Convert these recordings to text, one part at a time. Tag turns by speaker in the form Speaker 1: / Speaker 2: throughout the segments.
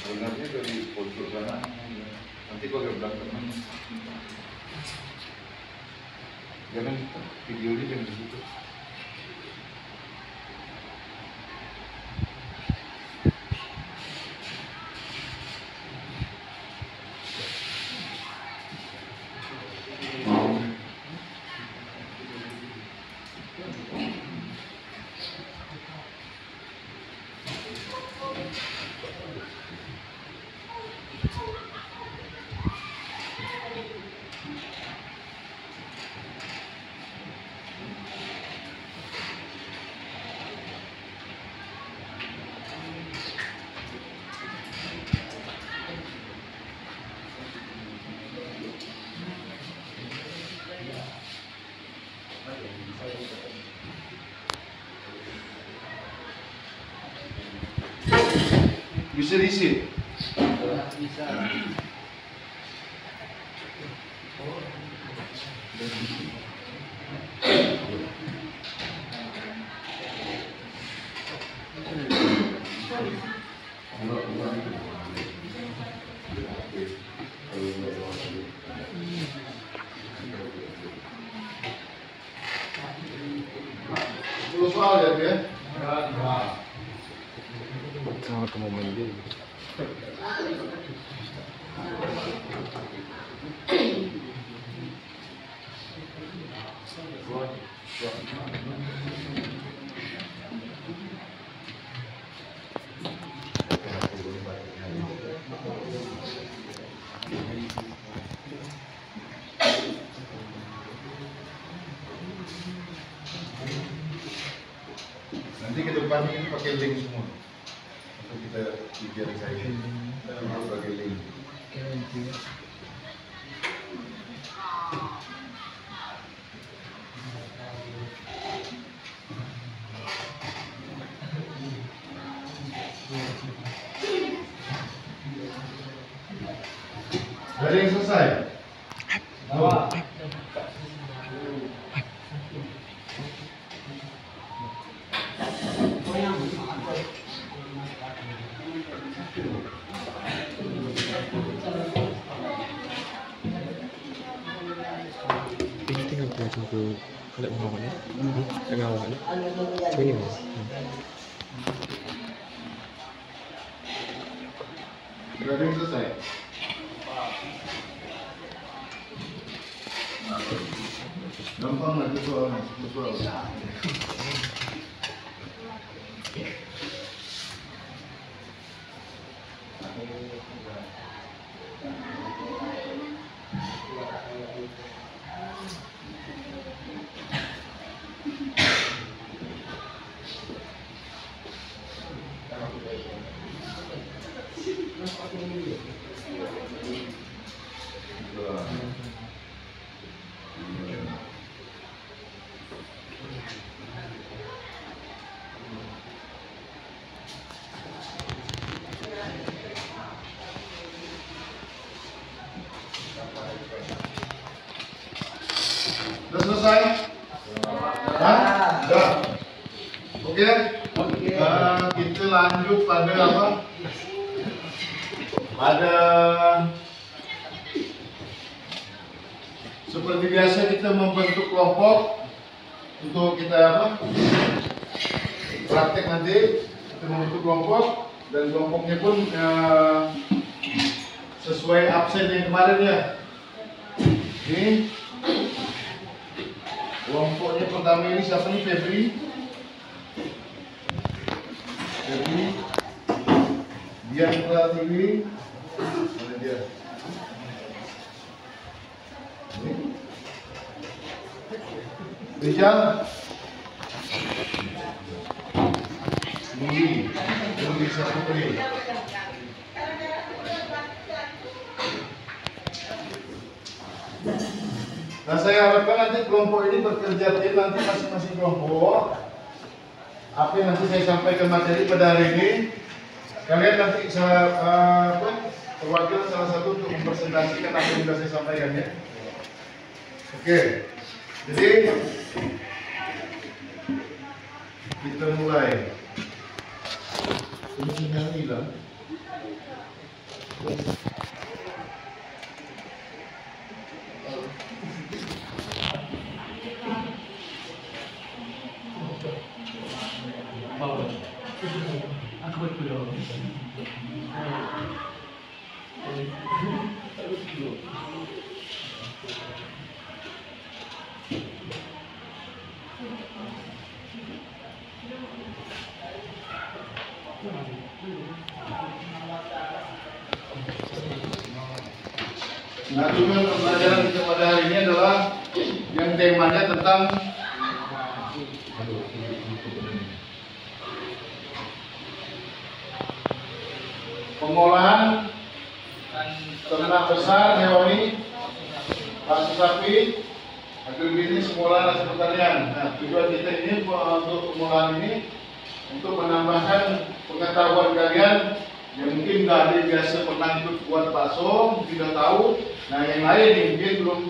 Speaker 1: Sebenarnya dari pojok sana, nanti kalau bilang teman, jangan video ini jangan disitu. Bisa diisi? Bisa. Soal ya dia?
Speaker 2: Sama kamu mandi.
Speaker 1: Nanti ke depan ini pakai link semua untuk kita biar saya pakai link. Ada yang selesai? Bawa.
Speaker 2: Ini tinggal macam tu kalau ngawak ni, ngawak ni, ini mas.
Speaker 1: Ada yang selesai? Gampang lah itu soalnya. Sudah selesai? Hah? Sudah? Oke? Kita lanjut pada apa? Pada seperti biasa kita membentuk kelompok untuk kita apa? Praktek nanti kita membentuk kelompok dan kelompoknya pun sesuai absen yang kemarin ya. Ini kelompoknya pertama ini siapa nih? Febri. Dia Pratiwi. Mana dia? Ini. Rijal. Luli Saputri. Nah, saya harapkan nanti kelompok ini bekerja tim, nanti masing-masing kelompok. Apa yang nanti saya sampaikan materi pada hari ini, kalian nanti perwakilan salah satu untuk mempresentasikan apa yang sudah saya sampaikan ya. Oke, jadi kita mulai. Ini sinyal hilang. Nah, tujuan pembelajaran kita pada hari ini adalah yang temanya tentang pengolahan ternak besar hewani, pasu sapi, agribisnis, pengolahan hasil pertanian. Nah, tujuan kita ini untuk pengolahan ini untuk menambahkan pengetahuan kalian yang mungkin dari biasa pernah ikut buat bakso, tidak tahu. Nah, yang lain yang mungkin belum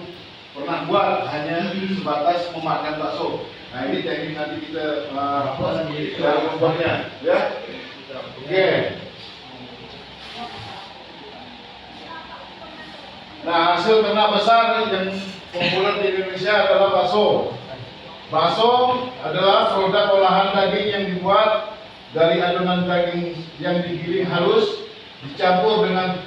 Speaker 1: pernah buat, hanya sebatas memakan bakso. Nah, ini teknik nanti kita membuatnya, ya. Oke. Nah, hasil ternak besar yang populer di Indonesia adalah bakso. Bakso adalah produk olahan daging yang dibuat dari adonan daging yang digiling halus, dicampur dengan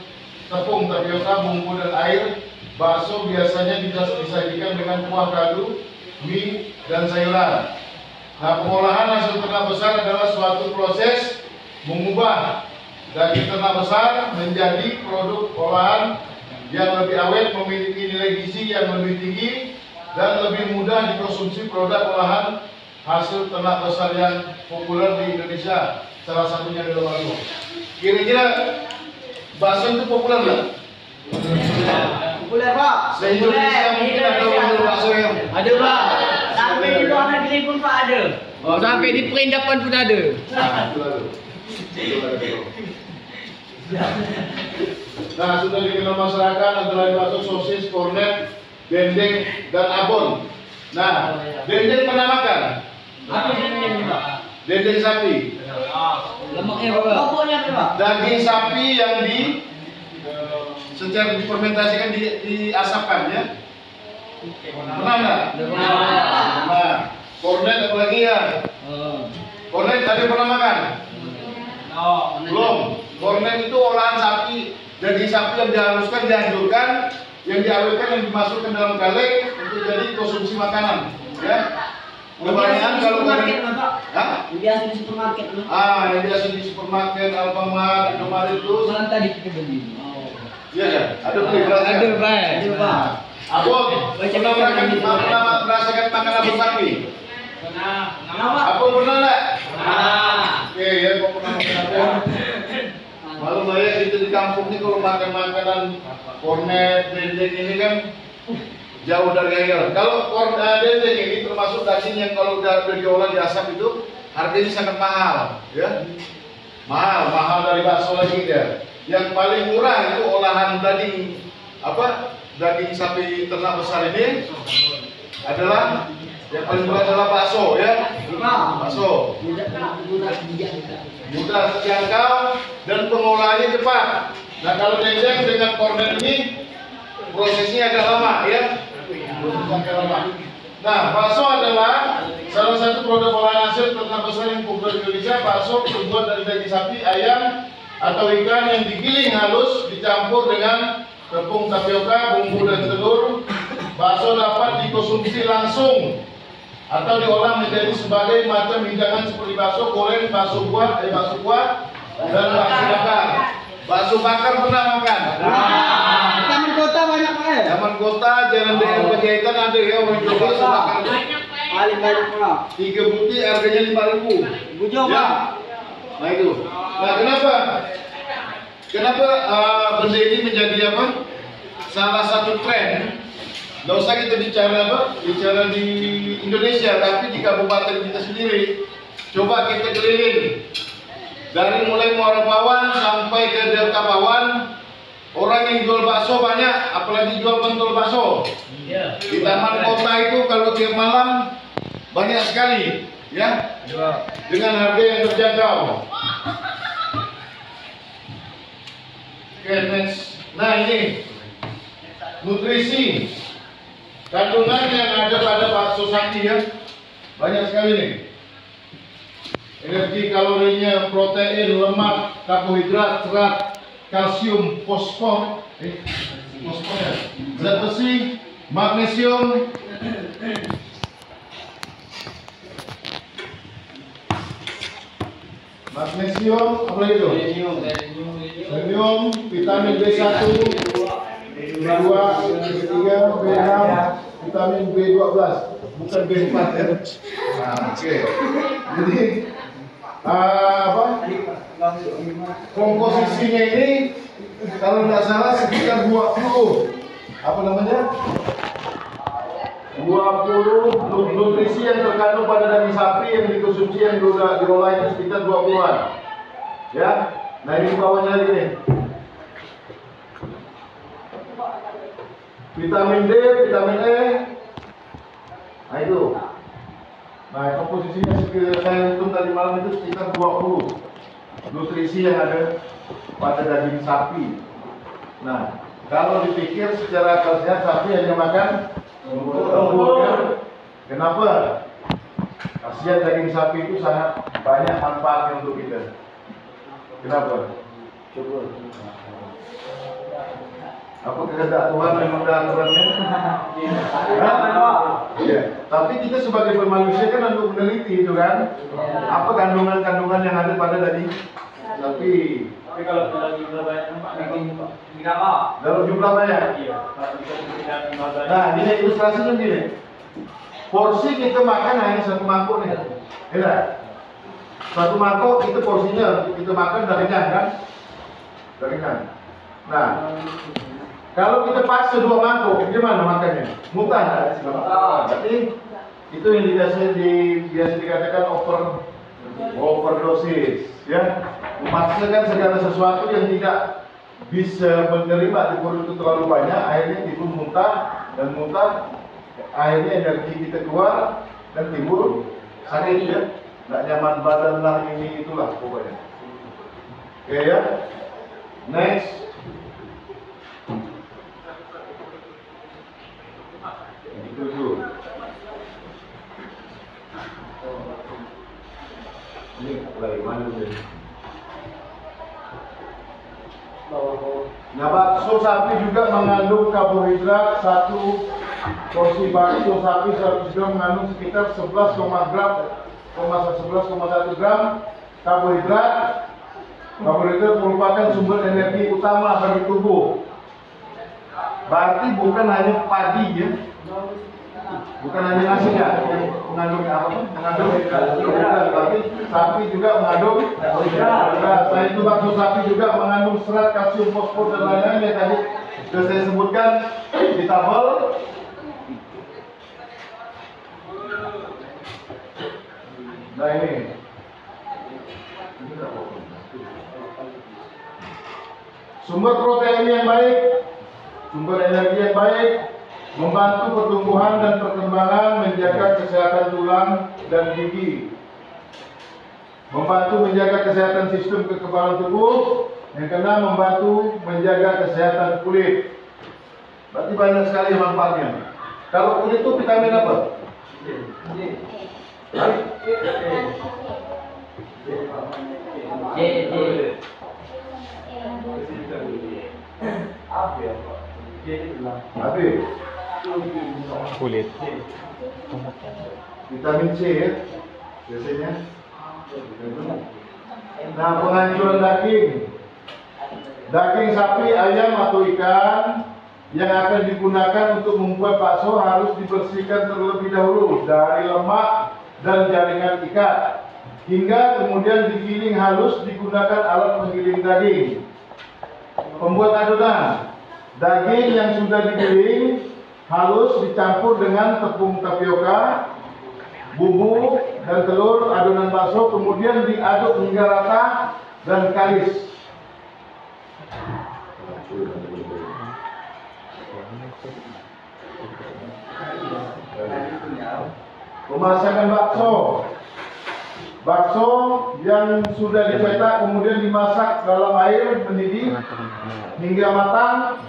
Speaker 1: tepung tapioka, bumbu dan air. Bakso biasanya disajikan dengan kuah kaldu, mie, dan sayuran. Nah, pengolahan hasil ternak besar adalah suatu proses mengubah daging ternak besar menjadi produk olahan yang lebih awet, memiliki nilai gizi yang lebih tinggi, dan lebih mudah dikonsumsi. Produk olahan hasil ternak besar yang populer di Indonesia, salah satunya adalah bakso. Kira-kira bakso itu populer nggak?
Speaker 3: Populer, Pak.
Speaker 1: Se-Indonesia mungkin ada orang bakso yang
Speaker 3: Ada, Pak. Sampai di luar negeri pun Pak ada.
Speaker 4: Oh, sampai di perindapan pun ada.
Speaker 1: Nah, sudah dikenal masyarakat antara bakso, sosis, kornet, dendeng, dan abon. Nah, dendeng pernah makan?
Speaker 3: Apa ini, Pak?
Speaker 1: Dendeng sapi.
Speaker 4: Lemaknya berapa?
Speaker 3: Pokoknya apa, Pak?
Speaker 1: Daging sapi yang secara difermentasikan, diasapkan ya. Pernah nggak? Nah, kornet apa lagi ya? Kornet tadi pernah makan? Belum. Kornet itu olahan sapi, daging sapi yang dihaluskan, dihancurkan, yang diawetkan, yang dimasukkan dalam kaleng untuk jadi konsumsi makanan. Ya. Kebanyakan kalau
Speaker 3: supermarket, Pak.
Speaker 1: Hah?
Speaker 3: Yang biasa di supermarket, Pak.
Speaker 1: Yang biasa di supermarket, Alfamart, Indomaret itu.
Speaker 4: Malam tadi kita beli.
Speaker 1: Iya ya, ada beli berasnya.
Speaker 4: Ada, Pak.
Speaker 3: Ada, Pak.
Speaker 1: Abon, pernah merasakan makan abon sapi?
Speaker 3: Nama?
Speaker 1: Abon pernah nggak? Oke ya, kok pernah makan abon? Malu banyak itu di kampung ini kalau makan makanan kornet, dendeng ini kan jauh dari air. Kalau dendeng ini termasuk daging yang kalau udah diolah diasap itu harganya sangat mahal, ya. Mahal dari bakso lagi dia. Yang paling murah itu olahan daging daging sapi ternak besar ini adalah yang paling murah adalah bakso, ya. Bakso. Mudah terjangkau dan pengolahannya cepat. Nah, kalau dendeng dengan kornet ini prosesnya agak lama, ya. Prosesnya agak lama. Nah, bakso adalah salah satu produk olahan hasil ternak besar yang populer di Indonesia. Bakso terbuat dari daging sapi, ayam, atau ikan yang digiling halus dicampur dengan tepung tapioka, bumbu dan telur. Bakso dapat dikonsumsi langsung atau diolah menjadi sebagai macam hidangan seperti bakso goreng, bakso kuah, dan bakso bakar. Bakso bakar pernah makan?
Speaker 3: Taman kota banyak, Pak.
Speaker 1: Taman kota, jalan daerah Penjahitan ada ya, orang Jawa bakso bakar.
Speaker 3: Paling banyak Pak.
Speaker 1: 3 butir harganya 5.000.
Speaker 3: Bujang
Speaker 1: Ya.
Speaker 3: Pak.
Speaker 1: Nah itu. Nah kenapa? Kenapa benda ini menjadi apa? Salah satu tren. Gak usah kita bicara apa? Bicara di Indonesia, tapi di kabupaten kita sendiri. Coba kita keliling. Dari mulai Muara Pawan sampai ke Delta Pawan, orang yang jual bakso banyak, apalagi jual pentol bakso. Di taman kota itu kalau tiap malam banyak sekali, ya, dengan harga yang terjangkau. Oke, next. Nah ini nutrisi, kandungan yang ada pada bakso sapi ya, banyak sekali nih. Energi kalorinya, protein, lemak, karbohidrat, serat, kalsium, fosfor, zat besi, magnesium, apa lagi itu? Selenium, vitamin B1, B2, B3, B6, vitamin B12, bukan B4 ya. Nah, oke. Jadi apa? Komposisinya ini kalau nggak salah sekitar 20 apa namanya? 20 nutrisi yang terkandung pada daging sapi yang dikonsumsi yang diolah itu sekitar 20-an. Ya. Nah ini bawahnya lagi nih. Vitamin D, vitamin E. Nah itu. Nah komposisinya saya hitung tadi malam itu sekitar 20 nutrisi yang ada pada daging sapi. Nah kalau dipikir secara akal sehat sapi hanya makan rumput. Kenapa? Kasihan daging sapi itu sangat banyak manfaatnya untuk kita. Kenapa? Apa kehendak Tuhan memang ada aturannya? Ya. Tapi kita sebagai manusia kan untuk meneliti itu kan, apa kandungan-kandungan yang ada pada daging sapi.
Speaker 5: Tapi kalau dalam jumlah banyak
Speaker 1: Dalam jumlah banyak. Nah, ini ilustrasinya gini. Porsi kita makan hanya 1 mangkok nih. Ya. 1 mangkok itu porsinya kita makan udah kenyang kan? Udah kenyang. Nah, kalau kita paksa 2 mangkok, gimana makannya? Muntah. Berarti itu yang biasa dikatakan overdosis, ya. Memaksakan segala sesuatu yang tidak bisa menerima di perut itu terlalu banyak, akhirnya timbul muntah dan muntah, akhirnya energi kita keluar dan timbul sakit ya. Nggak nyaman badan lah ini itulah pokoknya. Oke ya. Next. Itu dulu. Ini lagi mana ini? Nah, bakso sapi juga mengandung karbohidrat. 1 porsi bakso sapi 100 gram mengandung sekitar 11,1 gram karbohidrat. Karbohidrat merupakan sumber energi utama bagi tubuh. Berarti bukan hanya padi ya, bukan hanya nasi ya yang mengandung karbohidrat, tapi sapi juga mengandung karbohidrat. Selain itu bakso sapi juga mengandung serat, kalsium, fosfor dan lain-lain yang tadi sudah saya sebutkan di tabel. Nah ini sumber protein yang baik, sumber energi yang baik, membantu pertumbuhan dan perkembangan, menjaga kesehatan tulang dan gigi, membantu menjaga kesehatan sistem kekebalan tubuh, yang keenam membantu menjaga kesehatan kulit. Berarti banyak sekali manfaatnya. Kalau kulit itu vitamin apa?
Speaker 2: Kulit.
Speaker 1: Vitamin C ya, biasanya. Nah, penghancuran daging sapi, ayam atau ikan yang akan digunakan untuk membuat bakso harus dibersihkan terlebih dahulu dari lemak dan jaringan ikat, hingga kemudian digiling halus digunakan alat penggiling daging. Pembuat adonan: daging yang sudah digiling halus dicampur dengan tepung tapioka, bumbu, dan telur adonan bakso, kemudian diaduk hingga rata dan kalis. Pemasakan bakso. Bakso yang sudah dicetak kemudian dimasak dalam air mendidih hingga matang.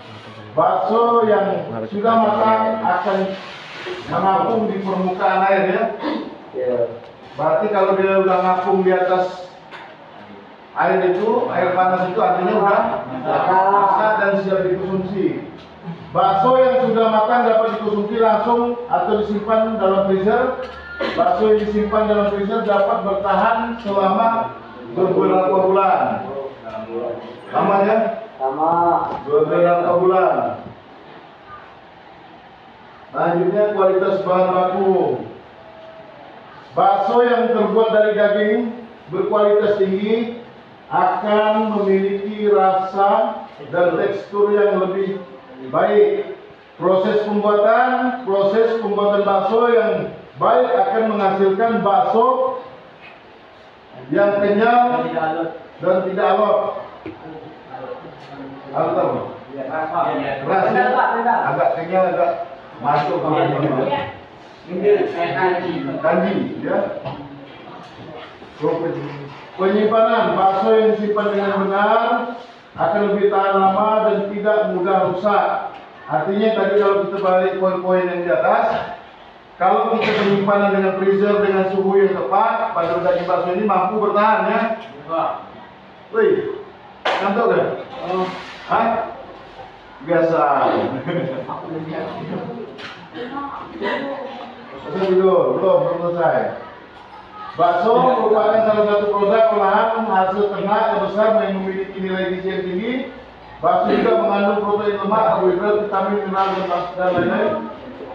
Speaker 1: Bakso yang sudah matang akan mengapung di permukaan air, ya. Berarti kalau dia udah ngapung di atas air itu, air panas itu artinya udah masak dan siap dikonsumsi. Bakso yang sudah matang dapat dikonsumsi langsung atau disimpan dalam freezer. Bakso yang disimpan dalam freezer dapat bertahan selama beberapa bulan. Lama ya?
Speaker 3: Sama.
Speaker 1: Beberapa bulan. Selanjutnya kualitas bahan baku. Bakso yang terbuat dari daging berkualitas tinggi akan memiliki rasa dan tekstur yang lebih baik. Proses pembuatan bakso yang baik akan menghasilkan bakso yang kenyal dan tidak alot. Alot rasanya agak kenyal, agak masuk ke kanji, ya. Penyimpanan bakso yang disimpan dengan benar akan lebih tahan lama dan tidak mudah rusak. Artinya tadi kalau kita balik poin-poin yang di atas, kalau kita penyimpanan dengan freezer dengan suhu yang tepat, pada daging bakso ini mampu bertahan, ya. Wih, ngantuk gak? Hah? Biasa. Belum selesai. Bakso merupakan salah satu produk olahan hasil ternak yang besar yang memiliki nilai gizi yang tinggi. Bakso juga mengandung protein lemak, karbohidrat, vitamin, mineral, dan lain-lain.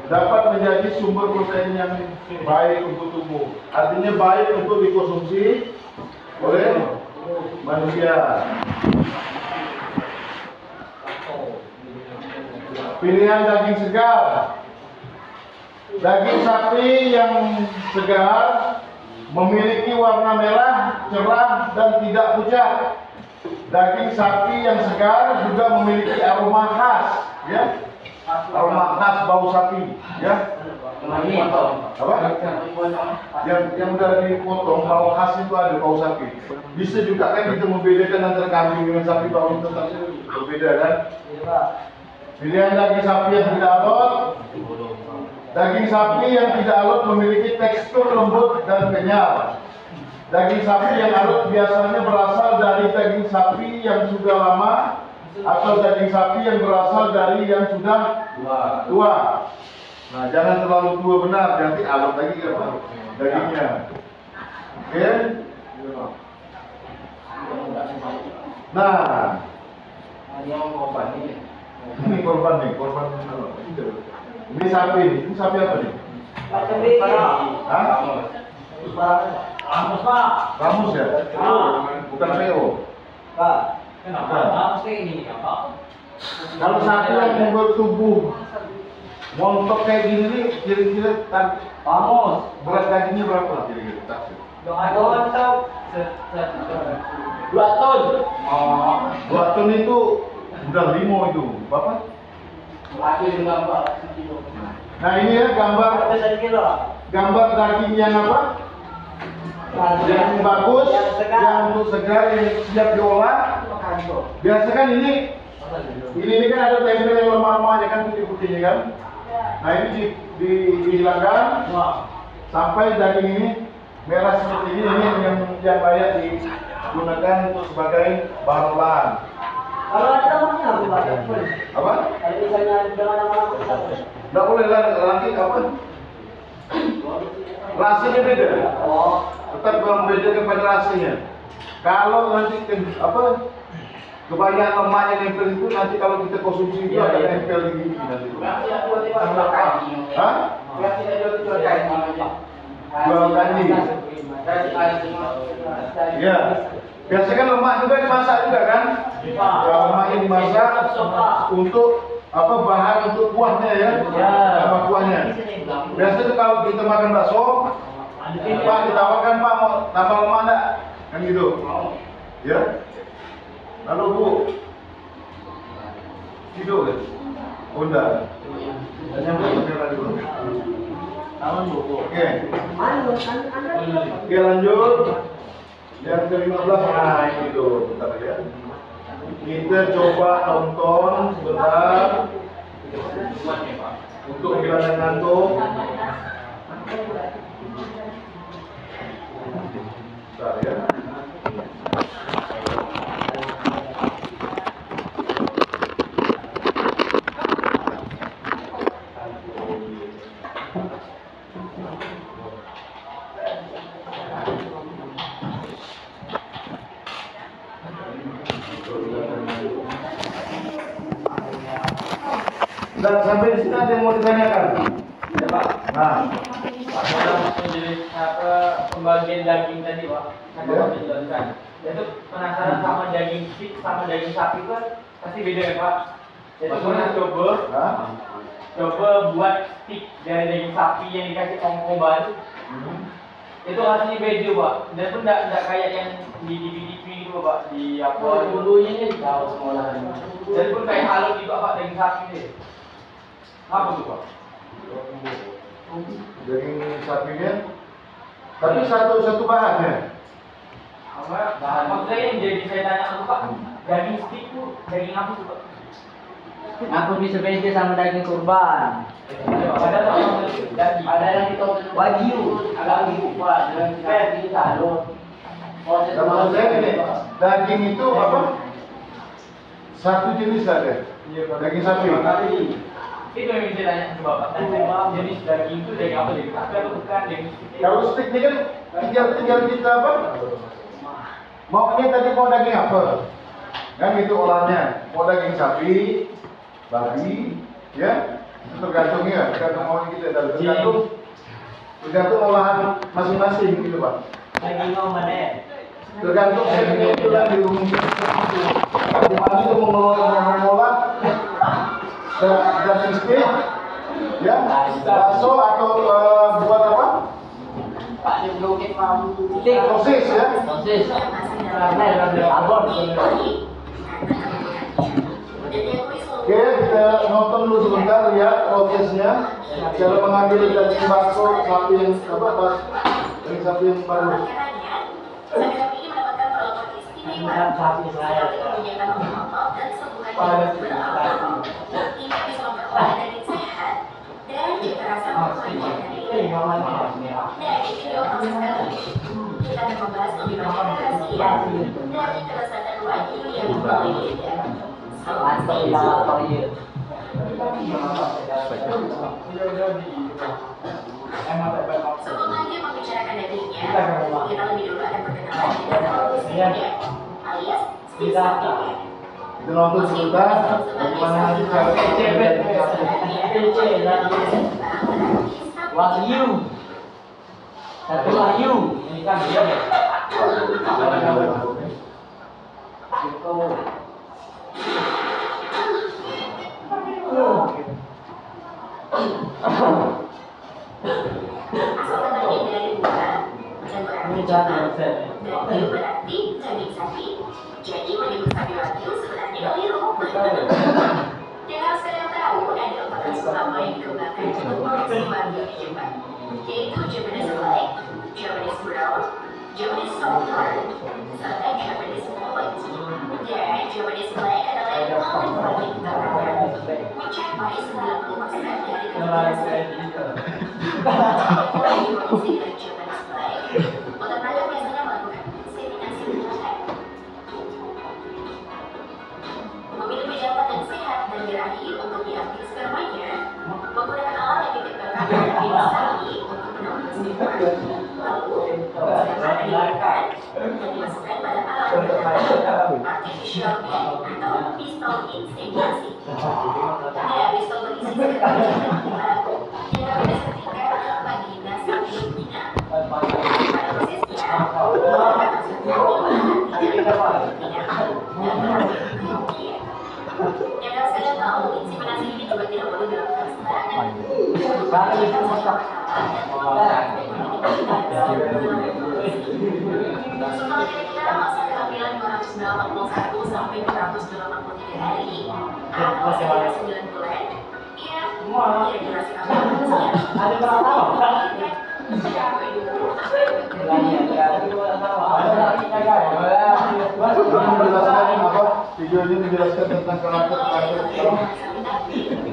Speaker 1: Dapat menjadi sumber protein yang baik untuk tubuh. Artinya baik untuk dikonsumsi oleh manusia. Pilihan daging segar. Daging sapi yang segar memiliki warna merah, cerah, dan tidak pucat. Daging sapi yang segar juga memiliki aroma khas, ya. Aroma khas bau sapi, ya. Apa? Yang udah dipotong bau khas itu ada bau sapi. Bisa juga kan kita membedakan antara kambing dengan sapi, bau tetap berbeda, kan? Pilihan daging sapi yang tidak alot. Daging sapi yang tidak alot memiliki tekstur lembut dan kenyal. Daging sapi yang alot biasanya berasal dari daging sapi yang sudah lama atau daging sapi yang berasal dari yang sudah tua. Nah, jangan terlalu tua benar, nanti alot lagi apa dagingnya. Oke? Nah, ini korban nih, korban. Ini sapi apa nih? Hah? Ramus ya? Bukan PO. Kalau sapi yang bertubuh montok kayak gini nih, kira-kira berat dagingnya berapa lah kira-kira? 2 ton. 2 ton itu udah limo itu, Bapak? Nah ini ya gambar daging yang apa? Yang bagus, yang untuk segar, yang siap diolah. Biasa kan ini kan ada tempel yang lemah-lemahnya kan, putih-putihnya kan. Nah ini dihilangkan sampai daging ini merah seperti ini yang layak digunakan untuk sebagai bahan olahan.
Speaker 3: Kalau ada namanya
Speaker 1: apa?
Speaker 3: Kalau misalnya dengan nama
Speaker 1: nggak boleh lah nanti apa? Rasanya beda. Tetap membedakan pada rasanya. Kalau nanti apa? Kebanyakan lemaknya nempel itu nanti kalau kita konsumsi itu akan nempel di gigi nanti. Hah? Jual kanji. Ya. Biasanya kan lemak juga dimasak juga kan? Kalau lemaknya dimasak untuk apa bahan untuk kuahnya ya? Apa kuahnya? Biasanya kalau kita makan bakso, Pak ditawarkan Pak mau tambah lemak enggak? Kan gitu. Ya. Lalu Bu, tidur kan? Honda. Hanya berapa dulu? Oke. Oke lanjut. Yang ke-15 nah itu bentar ya. Kita coba nonton sebentar untuk menghilangkan ngantuk. Bentar ya. Dan sampai di sini ada yang mau ditanyakan?
Speaker 5: Ya Pak.
Speaker 1: Nah,
Speaker 5: Jadi apa pembagian daging tadi Pak? Saya
Speaker 1: Ya.
Speaker 5: mau dijelaskan. Itu penasaran sama daging stick sama daging sapi kan pasti beda ya Pak? Itu pernah coba buat stick dari daging sapi yang dikasih ongkong baru. Itu hasilnya beda Pak. Dan itu enggak kayak yang di DVD itu Pak, di apa dulunya ini tahu semua. Dan pun kayak halus juga Pak daging sapi ini. Apa tuh Pak?
Speaker 1: daging sapinya, tapi satu bahannya.
Speaker 5: Maksudnya yang jadi saya tanya aku Pak, daging stick tuh daging apa tuh Pak?
Speaker 3: Aku bisa beda sama daging kurban. Ada yang itu wagyu, ada wagyu Pak, daging salur.
Speaker 1: Dan maksud saya ini, daging itu apa? Satu jenis saja. Daging sapi.
Speaker 5: Itu yang saya tanya ke Bapak. Jenis daging itu daging apa? Daging sapi atau bukan? Daging stick?
Speaker 1: Kalau stick ini kan tinggal kita apa? Maunya tadi mau daging apa? Kan itu olahnya. Mau daging sapi, babi, ya? Itu tergantung ya, tergantung maunya kita. Tergantung olahan masing-masing gitu Pak.
Speaker 3: Daging mana?
Speaker 1: Tergantung setnya itu yang diumumkan. Di mana itu mengolah daging steak, ya, bakso atau buat apa?
Speaker 3: Pak di blokit mau stick.
Speaker 1: Sosis ya.
Speaker 3: Sosis. Abon.
Speaker 1: Oke, kita nonton dulu sebentar lihat prosesnya. Cara mengambil daging bakso sapi yang apa? Daging sapi yang baru.
Speaker 3: Sapi saya.
Speaker 6: Sebelum lanjut membicarakan dagingnya, kita lebih dulu akan berkenalan dengan komposisinya, alias stik sapinya.
Speaker 1: Kita nonton sebentar bagaimana nanti cara
Speaker 3: Wagyu. Satu wagyu.
Speaker 5: Ini kan dia ya.
Speaker 6: Asal katanya dari bulan dan berarti juga dan berarti daging sapi. Jadi menyebut sapi wagyu sebenarnya keliru. Dengan sekalian tahu ada 4 ras utama yang dikembangkan untuk produksi wagyu di Jepang, yaitu Japanese Black, Japanese Brown, Japanese Songhorn, serta Japanese Mullet. Dan Japanese Black adalah yang paling banyak dikembangkan, mencapai 90% dari produksi dari Japanese Black. Peternakan biasanya melakukan inseminasi bertahap. Memilih pejantan yang sehat dan berakhir untuk diambil spermanya, menggunakan alat yang dikembangkan dari sapi untuk menambah Lalu, setelah dilakukan dan dimasukkan pada alat bernama artificial bead atau pistol inseminasi. Ada pistol berisi sekali yang berbeda seketika dalam vagina sapi betina. Pada prosesnya, akan masuk ke dalam betina dan yang sekalian tahu, inseminasi ini juga tidak boleh dilakukan sembarangan. Setelah kira-kira masa kehamilan 281 sampai 283 hari atau sekitar 9 bulan, ya, durasi kehamilannya
Speaker 3: Ada berapa?
Speaker 1: Video ini menjelaskan tentang karakter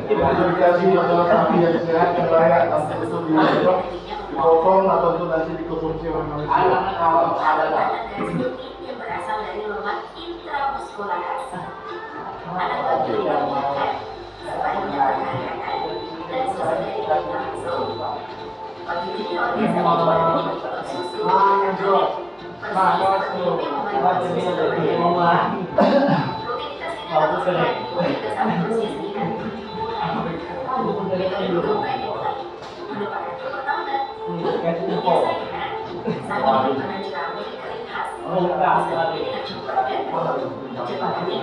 Speaker 1: komunikasi masalah sapi yang sehat dan layak, nanti itu dipotong atau itu nanti dikonsumsi oleh manusia.
Speaker 6: yang berasal dari lemak intramuskularis. Anak wajib dibangunkan supaya menyelamatkan dan susu dari bayi langsung. Wajib junior biasanya juga diminum susu rutinitas ini dilakukan 2 sampai usia 9 bulan. Metode berubah dimulai merupakan pertama. Biasanya sapi makanan jerami kering khas dengan cukup cepatnya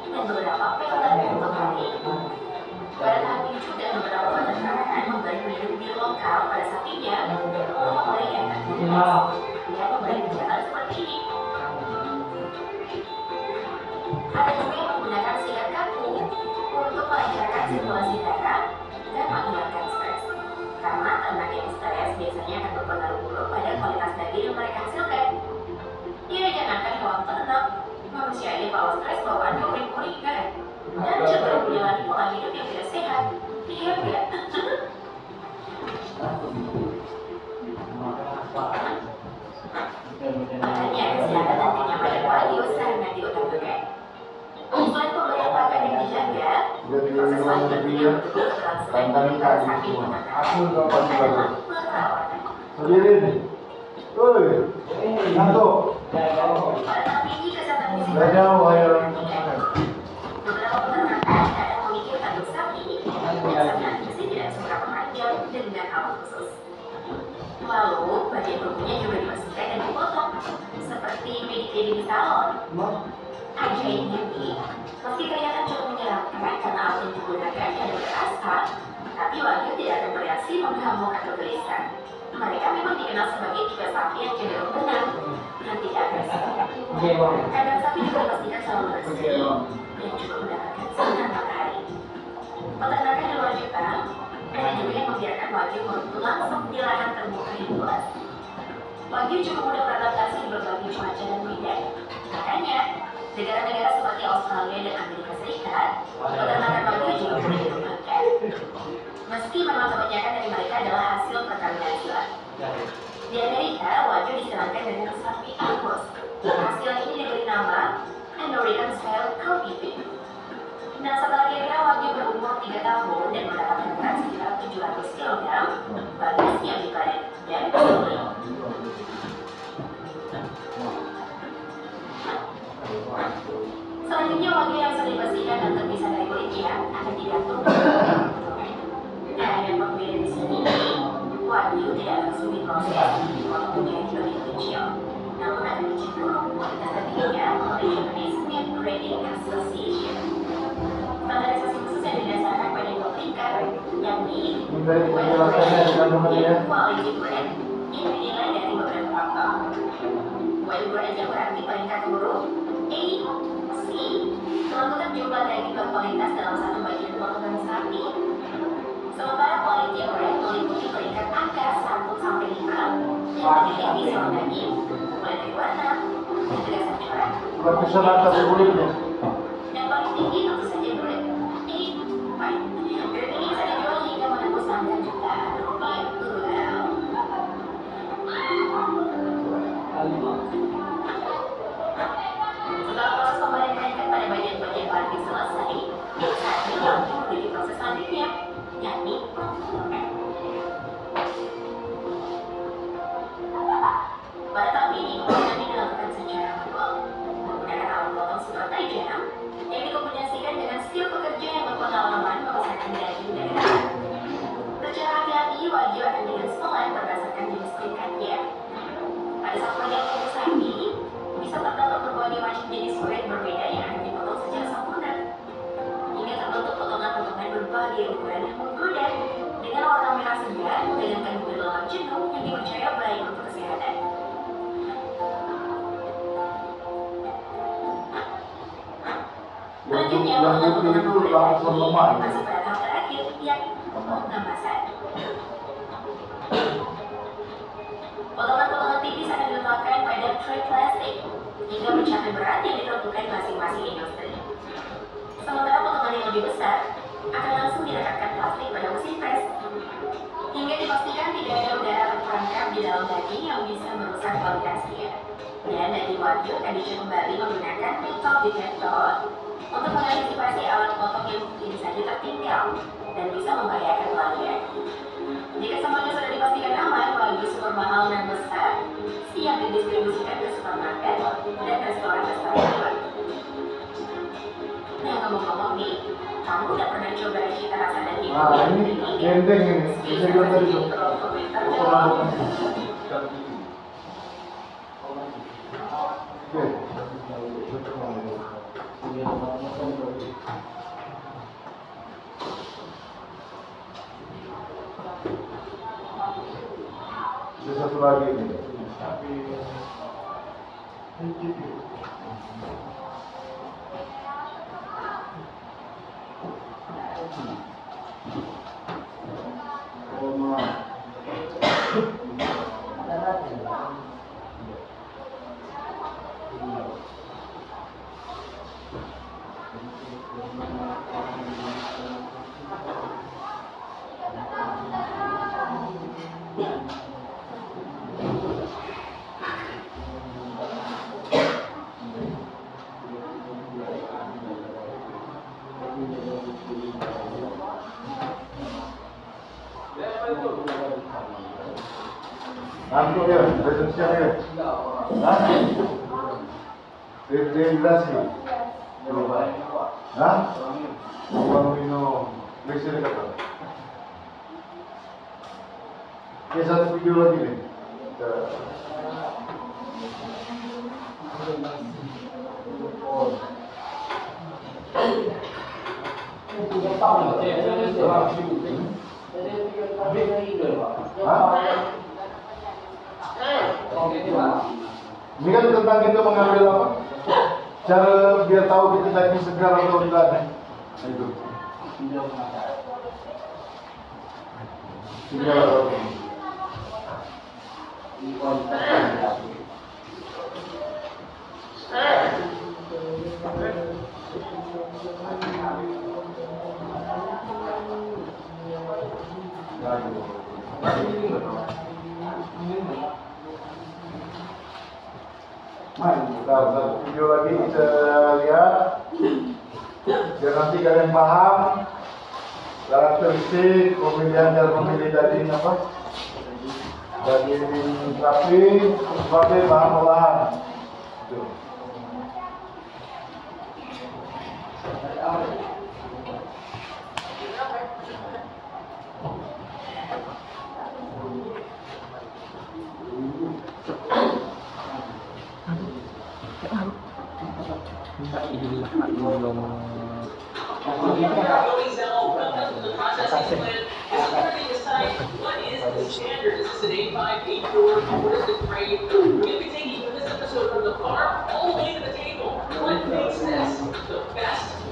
Speaker 6: dan beberapa pelet untuk hari. Pada tahap ini juga beberapa peternakan memberi minum bir lokal pada sapinya untuk memberi efek dan memberi gejala seperti ini. Ada juga yang menggunakan sikat kaku untuk melancarkan sirkulasi darah dan menghilangkan stres. Karena ternak yang stres biasanya akan berpengaruh buruk pada kualitas daging yang mereka hasilkan. Ya, jangankan hewan ternak, manusia ini kalau stres bawaannya uring-uring kan? Dan cenderung menjalani pola hidup yang tidak sehat. Iya enggak? Makanya kesehatan dan kenyamanan wagyu sangat diutamakan. Selain pemberian pakan yang dijaga, proses selanjutnya berlangsung pada sapi peternakan. Perawatan.
Speaker 1: Sendiri nih. Woi, ngantuk.
Speaker 6: Pada tahap ini kesehatan fisik
Speaker 1: Jauh ayo.
Speaker 6: beberapa peternakan kadang memikirkan untuk sapi yang sebenarnya tidak seberapa panjang dan dengan alat khusus. Lalu bagian tubuhnya juga dibersihkan dan dipotong seperti pedicure di salon. Ajaibnya nih, meski kelihatan cukup menyeramkan karena alat yang digunakan yang berasap, tapi wagyu tidak akan bereaksi menghamuk atau gelisah. Mereka memang dikenal sebagai tipe sapi yang cenderung tenang dan tidak agresif. Kandang sapi juga dipastikan selalu bersih dan juga mendapatkan sinar matahari. Peternakan di luar Jepang ada juga yang membiarkan wagyu merumput langsung di lahan terbuka yang luas. Wagyu cukup mudah beradaptasi di berbagai cuaca dan medan. Makanya, negara-negara seperti Australia dan Amerika Serikat, peternakan wagyu juga mudah dikembangkan. Meski memang kebanyakan dari mereka adalah hasil perkawinan silang. Di Amerika, wagyu disilangkan dengan sapi Angus. Hasil ini diberi nama American Style Coffee Beef. Nah, setelah kira-kira wagyu berumur 3 tahun dan mendapatkan berat sekitar 700 kg, bagus yang dipanen dan dibeli. Selanjutnya, wagyu yang sudah dibersihkan dan terpisah dari kulitnya akan digantung dan yang berbeda di sini, wagyu tidak langsung diproses untuk menjadi bagian kecil, namun akan dicek dulu kualitas dagingnya oleh Japanese Meat Grading Association. Standarisasi khusus yang didasarkan pada 2 peringkat, yakni well-grade, quality grade, yang dinilai dari beberapa faktor. Well-grade yang berarti peringkat huruf A, C, menentukan jumlah daging berkualitas dalam satu bagian potongan sapi. Sementara quality grade meliputi peringkat angka 1 sampai 5 yang terdiri visual daging, mulai dari warna, ketegasan corak,
Speaker 1: Bisa lantas kulitnya.
Speaker 6: dan paling tinggi tentu saja grade A5. Grade ini bisa dijual hingga menembus angka jutaan rupiah. Setelah proses pemberian peringkat pada bagian-bagian paling selesai, saatnya wagyu menuju proses selanjutnya, yakni pemotongan. Potongan-potongan
Speaker 1: putih itu
Speaker 6: kulit
Speaker 1: langsung
Speaker 6: daging
Speaker 1: lemak.
Speaker 6: masuk pada tahap terakhir, yakni pengemasan. Potongan-potongan tipis akan diletakkan pada tray plastik hingga mencapai berat yang ditentukan masing-masing industri. Sementara potongan yang lebih besar akan langsung direkatkan plastik pada mesin pres hingga dipastikan tidak ada udara terperangkap di dalam daging yang bisa merusak kualitasnya. Dan daging wagyu akan dicuci kembali menggunakan metal detector untuk mengantisipasi alat potong yang mungkin saja tertinggal dan bisa membahayakan pelanggan. Jika semuanya sudah dipastikan aman, wagyu super mahal dan besar siap didistribusikan ke supermarket dan restoran-restoran hewan. Nah, ngomong-ngomong nih, kamu udah pernah coba cita rasa daging
Speaker 1: Nah, ini gendeng ini. Bisa juga tadi tuh. Oke. Ada satu lagi ini. Oh, maaf. Ngantuk ya, resepsinya ya. Hah? Dehidrasi. Hah? Bukan minum. Bisa dikata. Oke, satu video lagi nih. Hah? Ini kan tentang kita mengambil apa? Cara biar tahu kita daging segar atau enggak. Itu. Tinggal. Satu video lagi kita lihat biar nanti kalian paham karakteristik pemilihan cara memilih daging apa, daging sapi sebagai bahan olahan.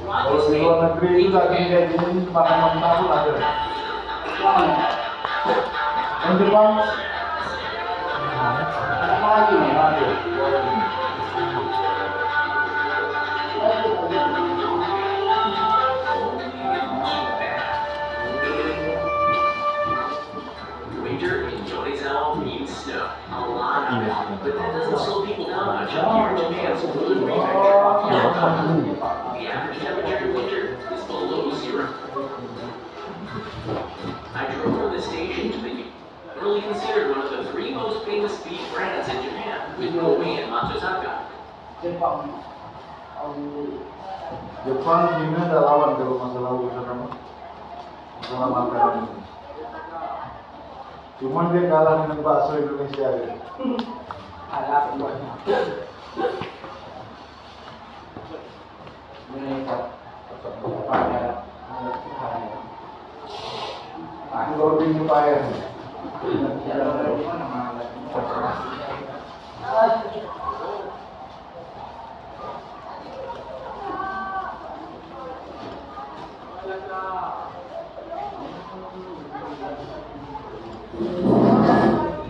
Speaker 1: Kalau di luar negeri itu daging kayak gini makan 6 tahun ada. Yang Jepang apa lagi nih?
Speaker 7: Winter in Yonezawa means snow. A lot of it. But that doesn't slow people down much. Here in Japan's food and manufacturing. The average temperature in winter is below zero. I drove from the station to the really considered one of the 3 most famous beef brands in Japan, with Kobe and Matsuzaka.
Speaker 1: Jepang ini ada lawan kalau masalah urusan masalah makanan. Cuman dia kalah dengan bakso Indonesia ya. Kalau lebih payah.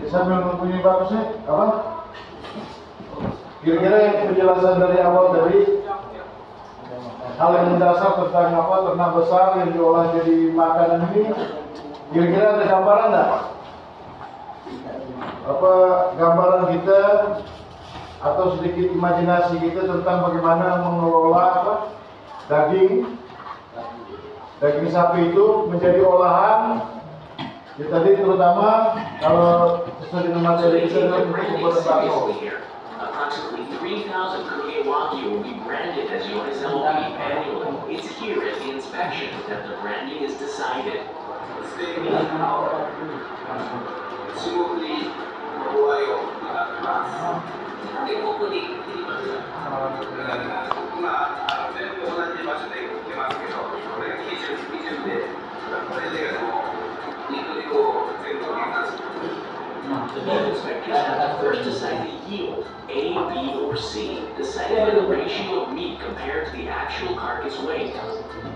Speaker 1: sambil mempunyai bagusnya apa? Kira-kira yang penjelasan dari awal tadi hal yang mendasar tentang apa ternak besar yang diolah jadi makanan ini, kira-kira ada gambaran nggak? Apa gambaran kita atau sedikit imajinasi kita tentang bagaimana mengelola apa daging sapi itu menjadi olahan? Ya, tadi terutama kalau sesuai dengan materi kita untuk membuat bakso.
Speaker 7: Approximately 3,000 Korean Wagyu will be branded as Yonezawa beef annually. It's here at the inspection that the branding is decided. The beef inspectors have to first decide the yield, A, B, or C, decided by the ratio of meat compared to the actual carcass weight.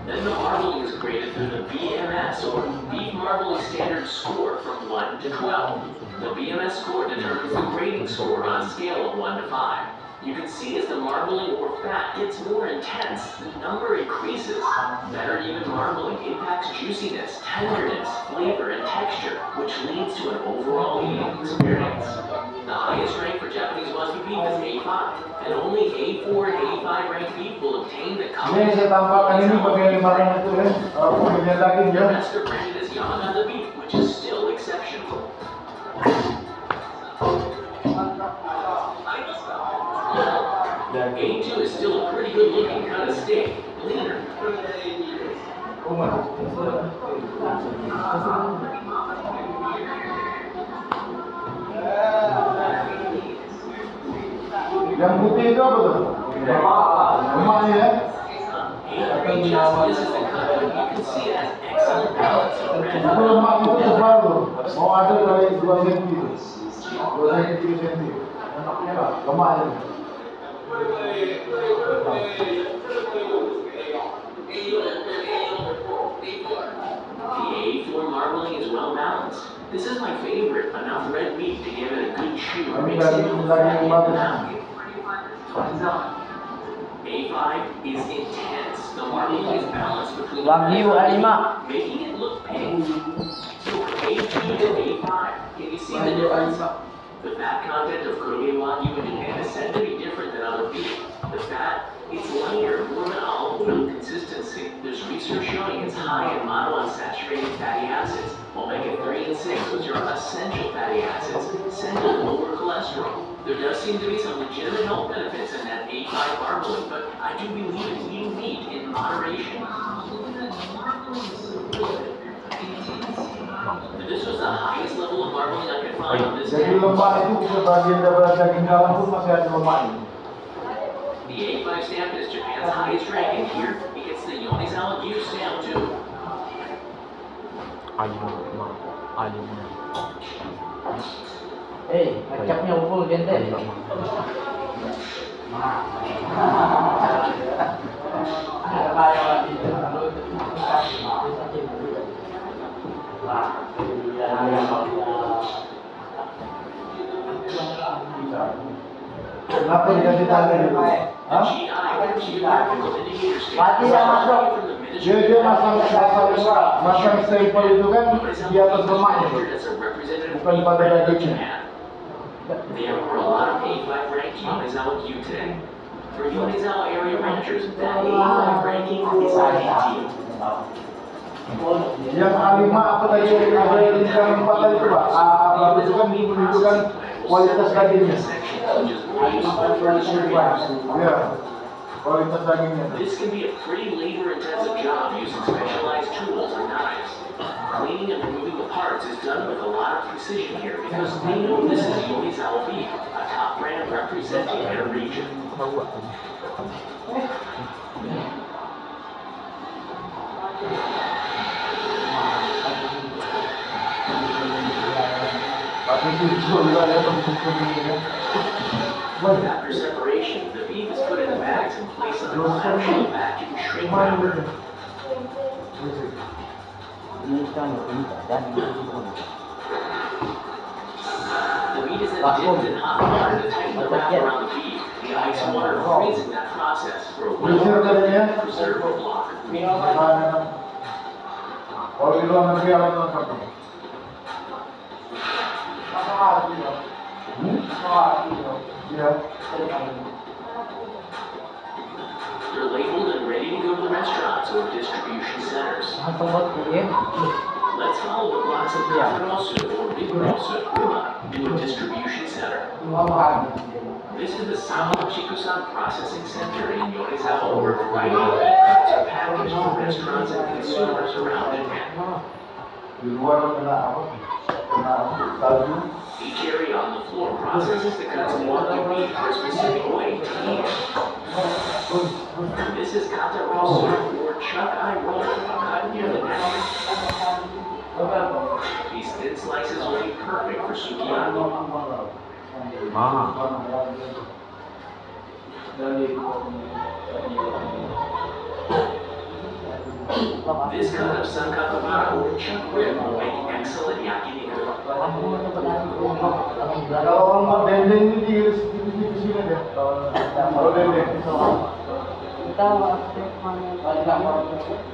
Speaker 7: Then the marbling is graded through the BMS, or Beef Marbling Standard Score, from 1 to 12. The BMS score determines the grading score on a scale of 1 to 5. You can see as the marbling or fat gets more intense, the number increases. Better even marbling impacts juiciness, tenderness, flavor, and texture, which leads to an overall eating experience. The highest rank for Japanese Wagyu beef is A5, and only A4 and A5 ranked beef will obtain the
Speaker 1: Ini saya tampakkan ini bagian makanan itu kan, bagian daging
Speaker 7: The
Speaker 1: ya.
Speaker 7: rest are branded as Yamagata beef, which is still exceptional. A2 is still a pretty good looking kind of steak, leaner. Yang putih itu apa tuh? Lemaknya ya? This is the cut, you can see it has excellent balance of red.
Speaker 1: Itu lemak itu tebal tuh. Mau ada kali 2 cm. 2 cm 3 cm. Lemaknya.
Speaker 7: The A4 marbling is well balanced. This is my favorite, enough red meat to give it a good chew. Makes it feel fatty in the mouth. A5 is intense. The marbling is balanced between
Speaker 3: Wagyu A5,
Speaker 7: making it look pink. So A2 to A5, can you see the difference? The fat content of Korean Wagyu in Japan is said to be different than other beef. The fat, it's lighter, more of an olive oil consistency. There's research showing it's high in monounsaturated fatty acids. Omega-3 and 6, which are essential fatty acids, send to lower cholesterol. There does seem to be some legitimate health benefits in that A5 marbling, but I do believe in eating meat in moderation. This was the highest level of marbling I could find on this
Speaker 1: Jadi
Speaker 7: day.
Speaker 1: lemak itu sebagian dari daging dalam pun masih ada lemaknya.
Speaker 7: The A5 stamp is Japan's highest rank, and here it gets the Yonezawa Beef stamp too.
Speaker 3: kecapnya unggul gente.
Speaker 1: Kenapa dikasih tanda itu? Hah?
Speaker 3: Mati yang masuk.
Speaker 1: Dia masang stapel itu kan di atas lemaknya, bukan pada dagingnya.
Speaker 7: There were a lot of A5 ranked Yonezawa Q today. For Yonezawa area ranchers, that A5 ranking is ideal.
Speaker 1: Yang A5 apa tadi yang ada di dalam 4 tadi Pak? A itu kan menunjukkan kualitas dagingnya. Ya, kualitas dagingnya.
Speaker 7: This can be a pretty labor-intensive job using specialized tools and knives. Cleaning and removing the parts is done with a lot of precision here because they know this is Yonezawa beef, a top brand representing their region. After separation, the beef is put in the bags and placed in a clamshell vacuum shrink wrapper. dipped in hot water to tighten the wrap around the bead. The ice and water freeze in that process for a while to preserve the block.
Speaker 1: Kalau di luar negeri alat lengkap. Iya.
Speaker 7: They're labeled and ready to go to restaurants or distribution centers. Let's follow the blocks of Catarroso or Vigoroso to a distribution center. This is the Sama Chikusan Processing Center in Yonezawa, where a variety of meat cuts are packaged for restaurants and consumers around Japan.
Speaker 1: Di luar kena apa? Kena salju.
Speaker 7: Each area on the floor processes the cuts of wagyu beef for a specific way to eat. This is Catarroso, or chuck eye roll, cut near the neck. These thin slices will be perfect for sukiyaki. This cut of sankakabara or chuck rib will make excellent yakiniku.
Speaker 1: Kalau orang buat dendeng ini diiris di sini deh. Kalau dendeng.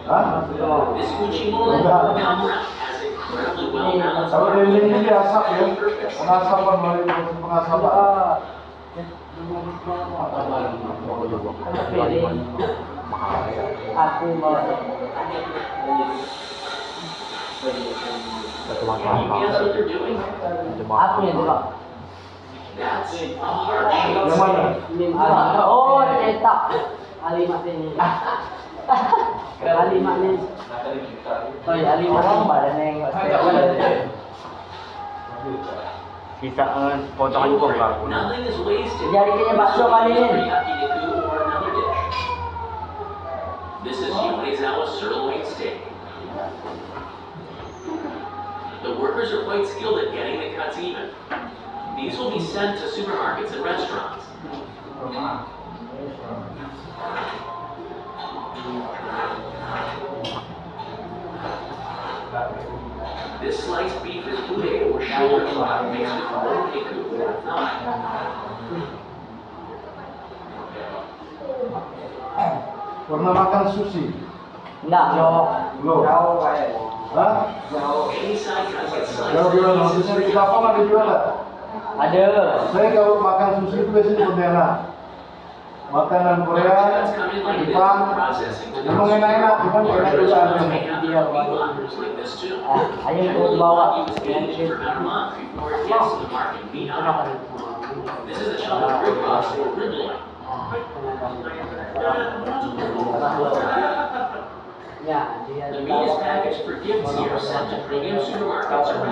Speaker 1: Hah?
Speaker 7: This Uchimura hamra has incredibly well-balanced
Speaker 1: Kalau dendeng ini diasap ya, pengasapan melalui pengasapan.
Speaker 7: Can you guess what they're doing? That's a heart
Speaker 1: Yang
Speaker 7: shape.
Speaker 1: mana?
Speaker 3: Oh, cetak. Alimat ini. Alimat ini. Oh, ya alimat orang badan yang
Speaker 2: Kita potongan juga enggak.
Speaker 7: Nothing is wasted.
Speaker 3: Jadi kayaknya bakso kali ini.
Speaker 7: Yakiniku or another dish. This is Yonezawa sirloin steak. The workers are quite skilled at getting the cuts even. These will be sent to supermarkets and restaurants. This sliced beef is ude or shoulder fat mixed with moteku or thigh.
Speaker 1: Pernah makan sushi?
Speaker 3: enggak,
Speaker 1: Belum. Hah?
Speaker 7: Any side cuts get sliced
Speaker 1: Kalau jual
Speaker 7: into
Speaker 1: sushi
Speaker 7: pieces
Speaker 1: di Jepang ada jual nggak?
Speaker 3: ada.
Speaker 1: Saya kalau makan sushi itu biasanya bendera. Makanan Korea,
Speaker 7: cuts come in like this
Speaker 1: Jepang,
Speaker 7: for processing to
Speaker 1: memang enak-enak, cuman enak
Speaker 7: Workers
Speaker 1: juga.
Speaker 7: may have to be blockers like this too.
Speaker 3: Ayo untuk bawa.
Speaker 7: Wagyu is aged for about a month before it gets to the market meat aisle. This is a chunk of rib roast or rib loin.
Speaker 3: Ya, dia
Speaker 7: The meat is packaged for gifts here, sent to premium supermarkets around